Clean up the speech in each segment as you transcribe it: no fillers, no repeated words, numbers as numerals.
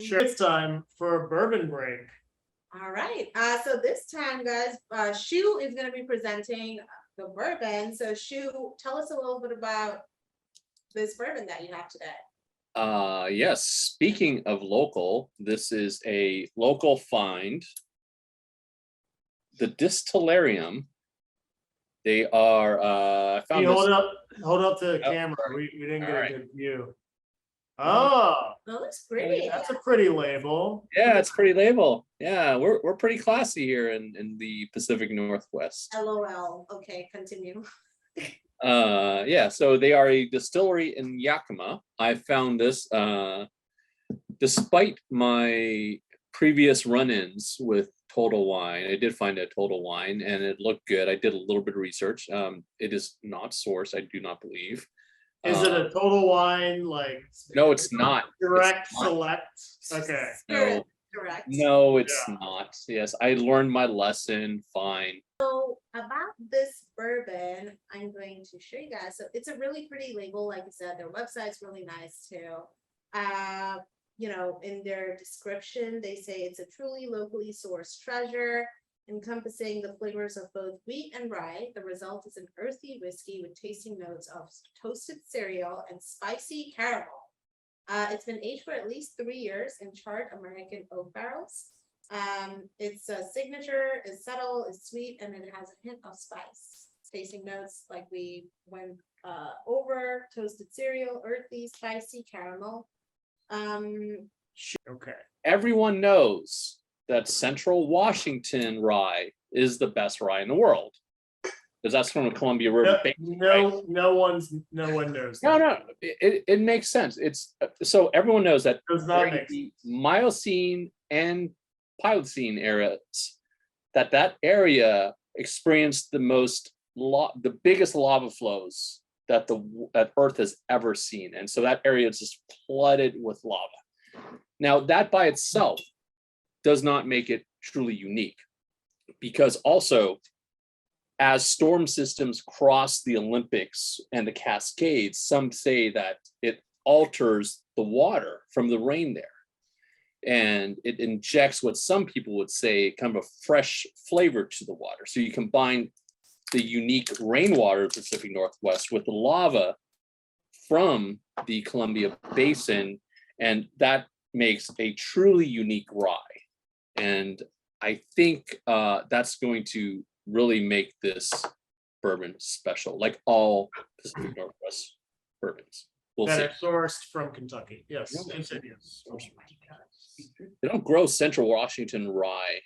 Sure, it's time for a bourbon break. All right. So this time, guys, Shu is going to be presenting the bourbon. So Shu, tell us a little bit about this bourbon that you have today. Yes. Speaking of local, this is a local find. The Distillarium. They are. I found You this. hold up the camera. We didn't get a good view. Oh, That looks pretty. that's a pretty label. Yeah, it's pretty label. Yeah, we're pretty classy here in the Pacific Northwest. LOL. Okay, continue. Yeah, so they are a distillery in Yakima. I found this despite my previous run-ins with Total Wine. I did find a Total Wine and it looked good. I did a little bit of research. It is not sourced, I do not believe. Is it a Total Wine like? No, it's not. Direct It's not. select. Okay. No, Correct. no, it's not. Yes, I learned my lesson. Fine. So about this bourbon, I'm going to show you guys. So it's a really pretty label. Like I said, their website's really nice too. In their description, they say it's a truly locally sourced treasure, encompassing the flavors of both wheat and rye. The result is an earthy whiskey with tasting notes of toasted cereal and spicy caramel. It's been aged for at least 3 years in charred American oak barrels. Its signature is subtle, is sweet, and it has a hint of spice. Tasting notes like we went over: toasted cereal, earthy, spicy caramel. Okay. Everyone knows that Central Washington rye is the best rye in the world, because that's from the Columbia River Basin. No one knows. No, it makes sense. It's so everyone knows that Does not during make the Miocene and Pliocene eras, that area experienced the biggest lava flows that Earth has ever seen, and so that area is just flooded with lava. Now, that by itself does not make it truly unique, because also, as storm systems cross the Olympics and the Cascades, some say that it alters the water from the rain there. And it injects what some people would say kind of a fresh flavor to the water. So you combine the unique rainwater of the Pacific Northwest with the lava from the Columbia Basin, and that makes a truly unique rye. And I think that's going to really make this bourbon special, like all Pacific Northwest bourbons. We'll see. That are sourced from Kentucky. Yes. Continues. They don't grow Central Washington rye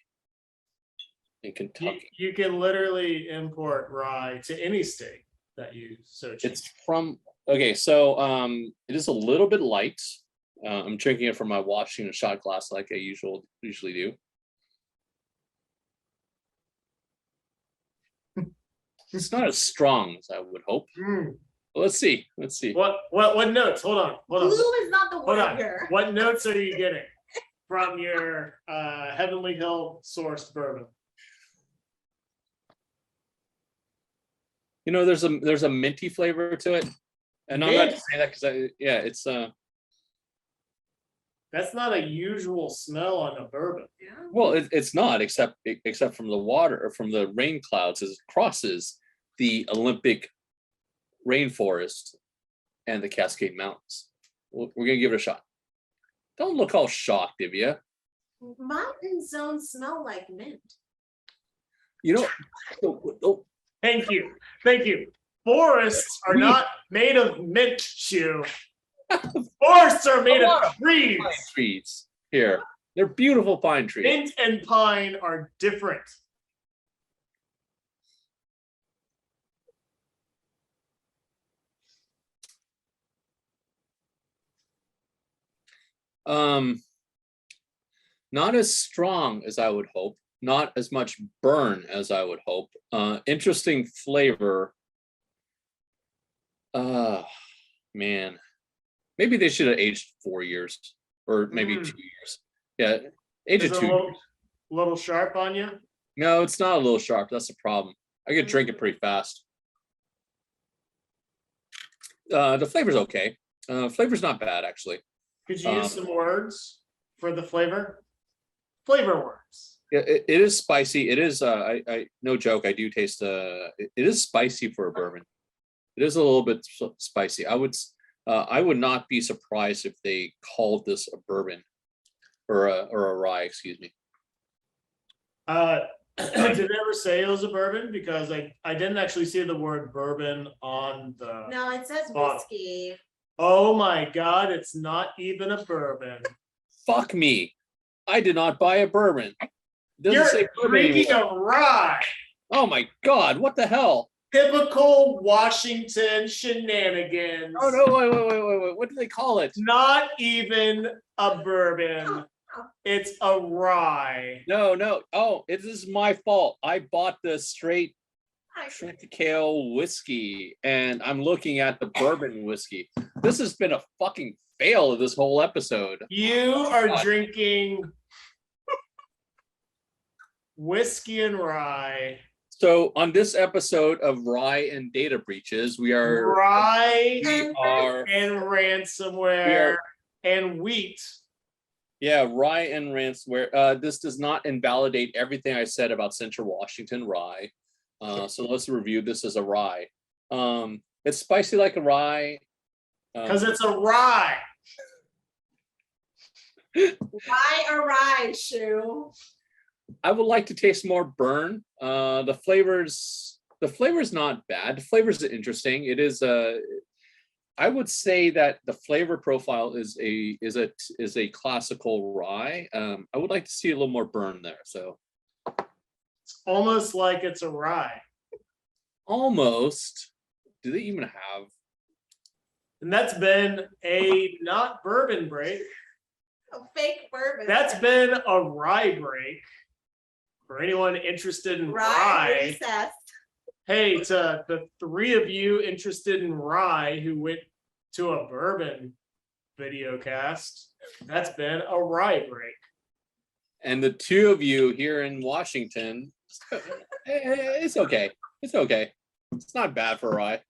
in Kentucky. You can literally import rye to any state that you so choose. It's from, okay, so it is a little bit light. I'm drinking it from my Washington shot glass like I usually do. It's not as strong as I would hope. Let's see. What notes? Hold on. Blue is not the word here. What notes are you getting from your Heavenly Hill sourced bourbon? You know, there's a minty flavor to it, and I'm not to say that because it's That's not a usual smell on a bourbon. Yeah. well, it's not except from the water or from the rain clouds as it crosses the Olympic rainforest and the Cascade Mountains. We're gonna give it a shot. Don't look all shocked, Divya. Mountains don't smell like mint. You know, Thank you. Forests are not made of mint, Shu. Forests are made of trees. pine trees here. They're beautiful pine trees. Mint and pine are different. Not as strong as I would hope, not as much burn as I would hope. Interesting flavor. Man, maybe they should have aged 4 years or maybe 2 years. Yeah, age of 2 years. Little sharp on you? No, it's not a little sharp. That's the problem. I could drink it pretty fast. The flavor's okay. Flavor's not bad, actually. Could you use some words for the flavor. Flavor works. It is spicy. It is. I no joke. I do taste. It is spicy for a bourbon. It is a little bit spicy. I would not be surprised if they called this a bourbon, or a rye. Excuse me. Did they ever say it was a bourbon? Because I didn't actually see the word bourbon on the. No, it says bottle. whiskey. Oh my God! It's not even a bourbon. Fuck me. I did not buy a bourbon. Doesn't You're say bourbon drinking anymore. a rye. Oh my God! What the hell? Typical Washington shenanigans. Oh no! Wait! What do they call it? Not even a bourbon. It's a rye. No. Oh, it is my fault. I bought the straight Trinity whiskey, and I'm looking at the bourbon whiskey. This has been a fucking fail of this whole episode. You are drinking whiskey and rye. So on this episode of Rye and Data Breaches, we are Rye and we ransomware are- and wheat. Rye and ransomware. This does not invalidate everything I said about Central Washington rye. So let's review this as a rye. It's spicy like a rye. Because it's a rye. Why a rye, Shoe? I would like to taste more burn. The flavor's not bad. The flavors are interesting. It is I would say that the flavor profile is a classical rye. I would like to see a little more burn there. So It's almost like it's a rye. almost. Do they even have? And that's been a not bourbon break. A fake bourbon. That's been a rye break. For anyone interested in rye. recess. Hey, to the three of you interested in rye who went to a bourbon video cast, that's been a rye break. And the two of you here in Washington, it's okay. It's okay. It's not bad for a rye.